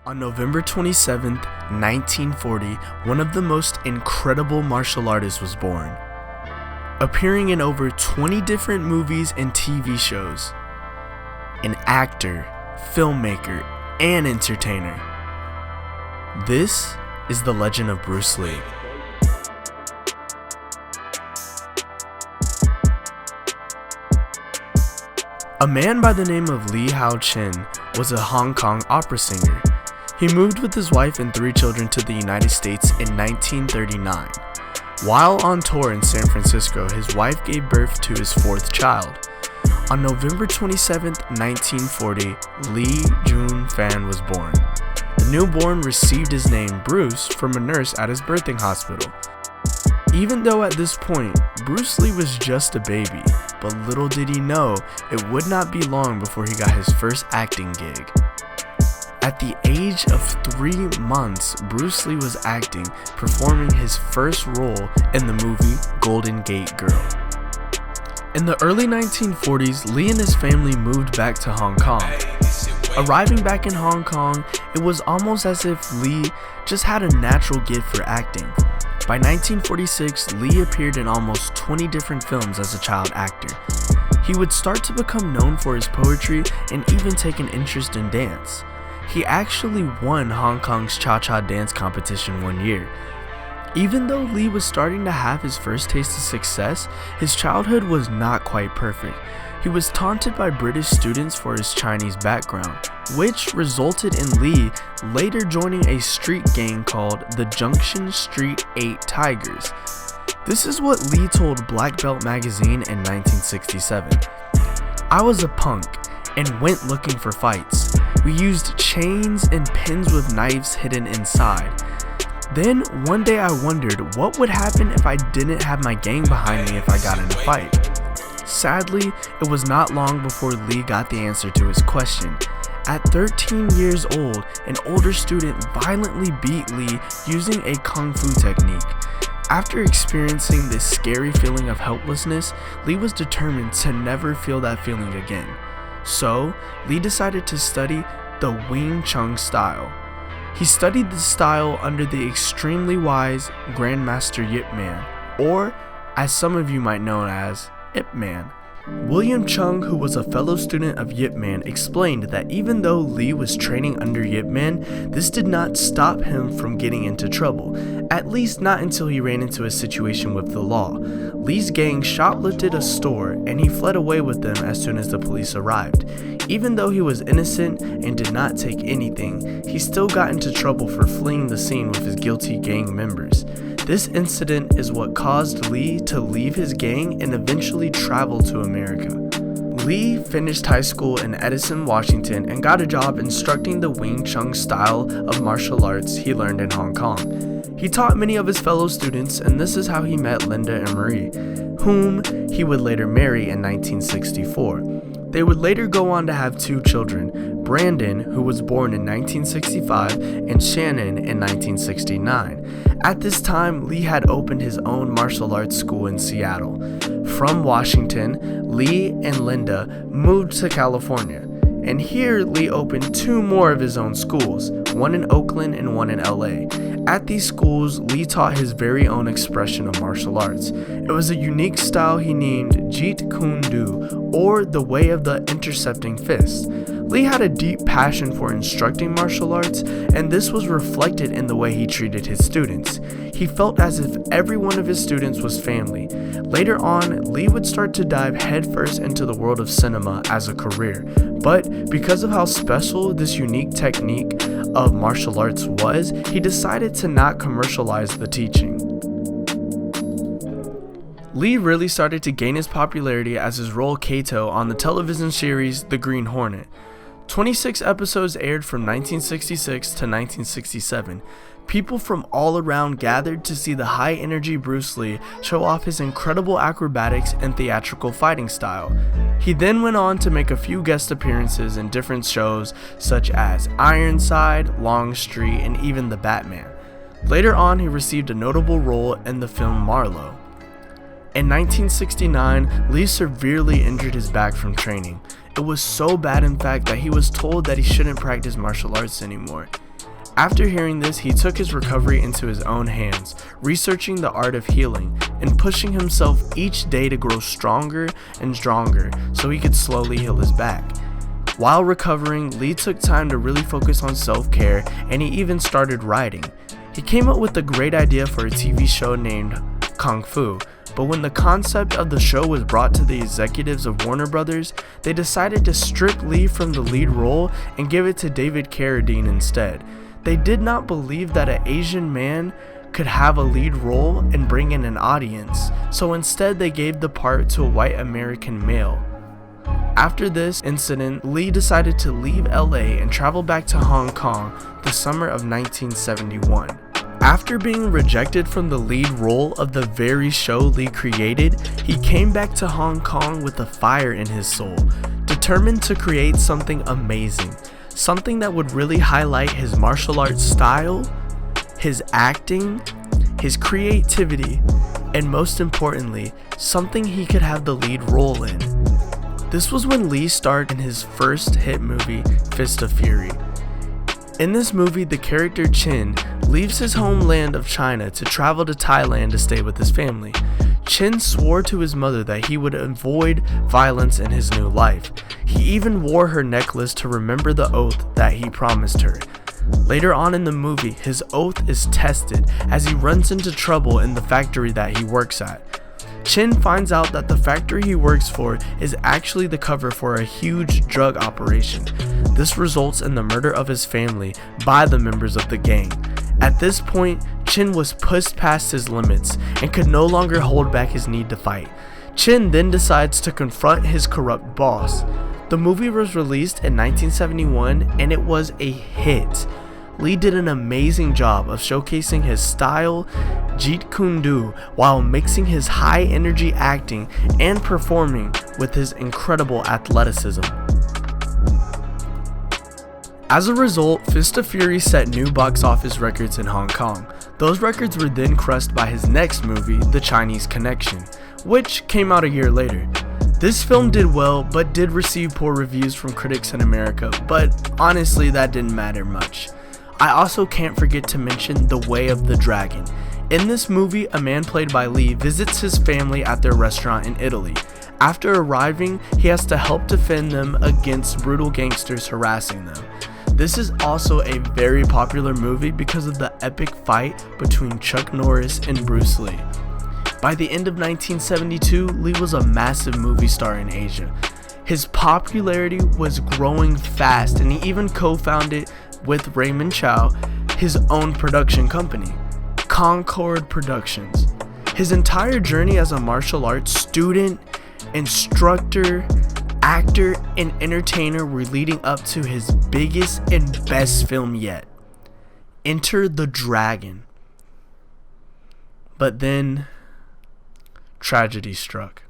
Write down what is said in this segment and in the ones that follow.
On November 27, 1940, one of the most incredible martial artists was born, appearing in over 20 different movies and TV shows. An actor, filmmaker, and entertainer. This is the legend of Bruce Lee. A man by the name of Lee Hao-chin was a Hong Kong opera singer. He moved with his wife and 3 children to the United States in 1939. While on tour in San Francisco, his wife gave birth to his 4th child. On November 27, 1940, Lee Jun Fan was born. The newborn received his name Bruce from a nurse at his birthing hospital. Even though at this point, Bruce Lee was just a baby, but little did he know it would not be long before he got his first acting gig. At the age of 3 months, Bruce Lee was acting, performing his first role in the movie Golden Gate Girl. In the early 1940s, Lee and his family moved back to Hong Kong. Arriving back in Hong Kong, it was almost as if Lee just had a natural gift for acting. By 1946, Lee appeared in almost 20 different films as a child actor. He would start to become known for his poetry and even take an interest in dance. He actually won Hong Kong's Cha-Cha dance competition one year. Even though Lee was starting to have his first taste of success, his childhood was not quite perfect. He was taunted by British students for his Chinese background, which resulted in Lee later joining a street gang called the Junction Street 8 Tigers. This is what Lee told Black Belt magazine in 1967. "I was a punk and went looking for fights. We used chains and pins with knives hidden inside. Then one day I wondered what would happen if I didn't have my gang behind me if I got in a fight." Sadly, it was not long before Lee got the answer to his question. At 13 years old, an older student violently beat Lee using a kung fu technique. After experiencing this scary feeling of helplessness, Lee was determined to never feel that feeling again. So, Lee decided to study the Wing Chun style. He studied this style under the extremely wise Grandmaster Yip Man, or as some of you might know as Ip Man. William Chung, who was a fellow student of Yip Man, explained that even though Lee was training under Yip Man, this did not stop him from getting into trouble, at least not until he ran into a situation with the law. Lee's gang shoplifted a store and he fled away with them as soon as the police arrived. Even though he was innocent and did not take anything, he still got into trouble for fleeing the scene with his guilty gang members. This incident is what caused Lee to leave his gang and eventually travel to America. Lee finished high school in Edison, Washington, and got a job instructing the Wing Chun style of martial arts he learned in Hong Kong. He taught many of his fellow students, and this is how he met Linda and Marie, whom he would later marry in 1964. They would later go on to have 2 children, Brandon, who was born in 1965, and Shannon in 1969. At this time, Lee had opened his own martial arts school in Seattle. From Washington, Lee and Linda moved to California, and here Lee opened 2 more of his own schools, one in Oakland and one in LA. At these schools, Lee taught his very own expression of martial arts. It was a unique style he named Jeet Kune Do, or the way of the intercepting fist. Lee had a deep passion for instructing martial arts, and this was reflected in the way he treated his students. He felt as if every one of his students was family. Later on, Lee would start to dive headfirst into the world of cinema as a career, but because of how special this unique technique of martial arts was, he decided to not commercialize the teaching. Lee really started to gain his popularity as his role Kato on the television series The Green Hornet. 26 episodes aired from 1966 to 1967. People from all around gathered to see the high-energy Bruce Lee show off his incredible acrobatics and theatrical fighting style. He then went on to make a few guest appearances in different shows such as Ironside, Longstreet, and even The Batman. Later on, he received a notable role in the film Marlowe. In 1969, Lee severely injured his back from training. It was so bad, in fact, that he was told that he shouldn't practice martial arts anymore. After hearing this, he took his recovery into his own hands, researching the art of healing and pushing himself each day to grow stronger and stronger so he could slowly heal his back. While recovering, Lee took time to really focus on self-care, and he even started writing. He came up with a great idea for a TV show named Kung Fu, but when the concept of the show was brought to the executives of Warner Brothers, they decided to strip Lee from the lead role and give it to David Carradine instead. They did not believe that an Asian man could have a lead role and bring in an audience, so instead they gave the part to a white American male. After this incident, Lee decided to leave LA and travel back to Hong Kong the summer of 1971. After being rejected from the lead role of the very show Lee created, he came back to Hong Kong with a fire in his soul, determined to create something amazing. Something that would really highlight his martial arts style, his acting, his creativity, and most importantly, something he could have the lead role in. This was when Lee starred in his first hit movie, Fist of Fury. In this movie, the character Chin leaves his homeland of China to travel to Thailand to stay with his family. Chin swore to his mother that he would avoid violence in his new life. He even wore her necklace to remember the oath that he promised her. Later on in the movie, his oath is tested as he runs into trouble in the factory that he works at. Chin finds out that the factory he works for is actually the cover for a huge drug operation. This results in the murder of his family by the members of the gang. At this point, Chin was pushed past his limits and could no longer hold back his need to fight. Chin then decides to confront his corrupt boss. The movie was released in 1971 and it was a hit. Lee did an amazing job of showcasing his style, Jeet Kune Do, while mixing his high energy acting and performing with his incredible athleticism. As a result, Fist of Fury set new box office records in Hong Kong. Those records were then crushed by his next movie, The Chinese Connection, which came out a year later. This film did well, but did receive poor reviews from critics in America, but honestly that didn't matter much. I also can't forget to mention The Way of the Dragon. In this movie, a man played by Lee visits his family at their restaurant in Italy. After arriving, he has to help defend them against brutal gangsters harassing them. This is also a very popular movie because of the epic fight between Chuck Norris and Bruce Lee. By the end of 1972, Lee was a massive movie star in Asia. His popularity was growing fast, and he even co-founded with Raymond Chow his own production company, Concord Productions. His entire journey as a martial arts student, instructor, actor, and entertainer were leading up to his biggest and best film yet, Enter the Dragon. But then, tragedy struck.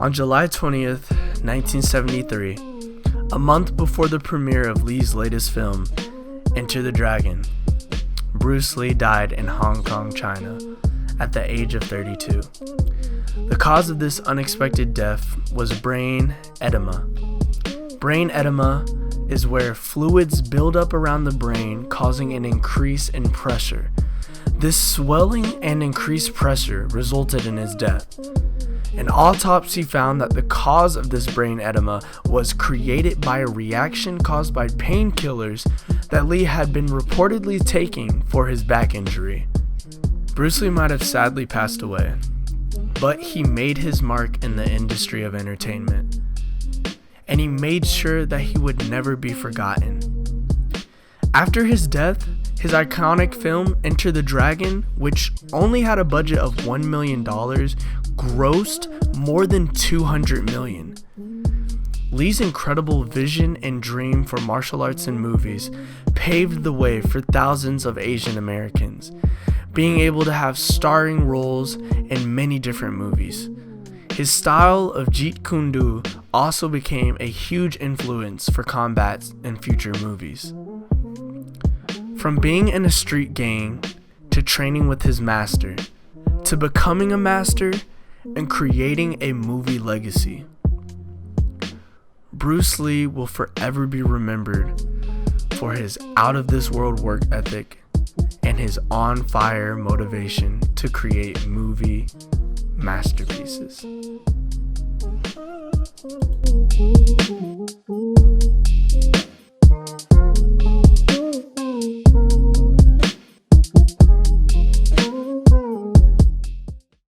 On July 20th, 1973, a month before the premiere of Lee's latest film, Enter the Dragon, Bruce Lee died in Hong Kong, China, at the age of 32. The cause of this unexpected death was brain edema. Brain edema is where fluids build up around the brain, causing an increase in pressure. This swelling and increased pressure resulted in his death. An autopsy found that the cause of this brain edema was created by a reaction caused by painkillers that Lee had been reportedly taking for his back injury. Bruce Lee might have sadly passed away, but he made his mark in the industry of entertainment, and he made sure that he would never be forgotten. After his death, his iconic film Enter the Dragon, which only had a budget of $1 million, grossed more than $200 million. Lee's incredible vision and dream for martial arts and movies paved the way for thousands of Asian Americans, being able to have starring roles in many different movies. His style of Jeet Kune Do also became a huge influence for combat in future movies. From being in a street gang, to training with his master, to becoming a master, and creating a movie legacy, Bruce Lee will forever be remembered for his out-of-this-world work ethic and his on-fire motivation to create movie masterpieces.